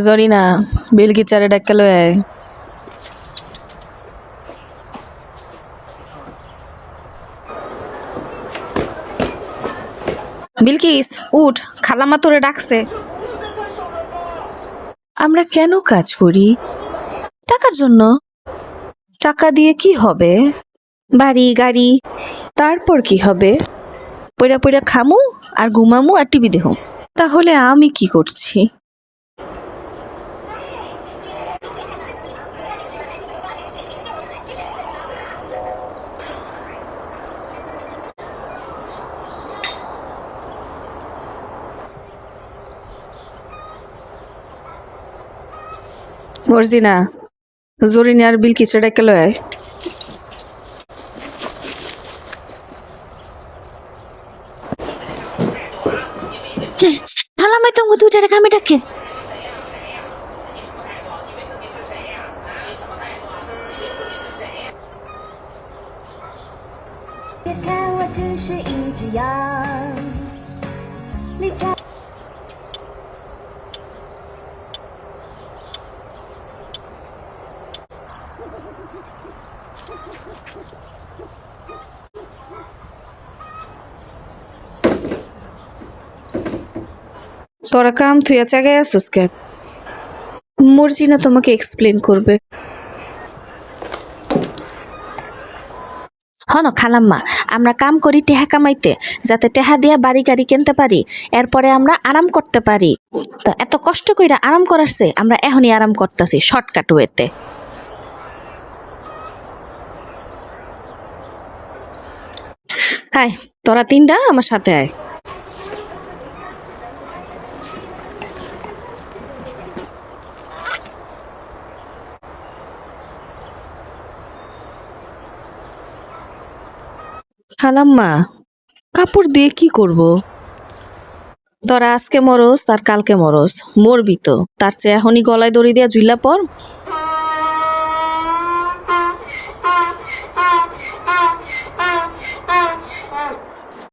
জরিনা বিলকি চারে ডাক্কা লয়ে আয়। বিলকিস উঠ, খালামা তোরে ডাকছে। আমরা কেন কাজ করি? টাকার জন্য। টাকা দিয়ে কি হবে? বাড়ি গাড়ি। তারপর কি হবে? পয়রা পয়রা খামু আর ঘুমামু আর টিভি দেখো। তাহলে আমি কি করছি? মর্জিনা জরিনা আর বিলকিসে ডাক্কা লয়ে আয়। খালামাই তো দুইটারে খামে ডাকে। তোরা কাম থুয়া জায়গায় আসুস কে? মর্জিনা তোমাকে এক্সপ্লেন করবে। হন খালাম্মা, আমরা কাম করি টেহা কামাইতে, যাতে টেহা দিয়া বাড়ি গাড়ি কিনতে পারি, এরপরে আমরা আরাম করতে পারি। তা এত কষ্ট কইরা আরাম করারছে আমরা এখনই আরাম করতেছি শর্টকাট ওয়েতে। আয় তোরা তিনটা আমার সাথে আয়। খালাম্মা, কাপড় দিয়ে কি করব? তোরা আজকে মরস আর কালকে মরস, মরবি তো, তার চেয়ে এখনই গলায় দড়ি দিয়া ঝুলা পর।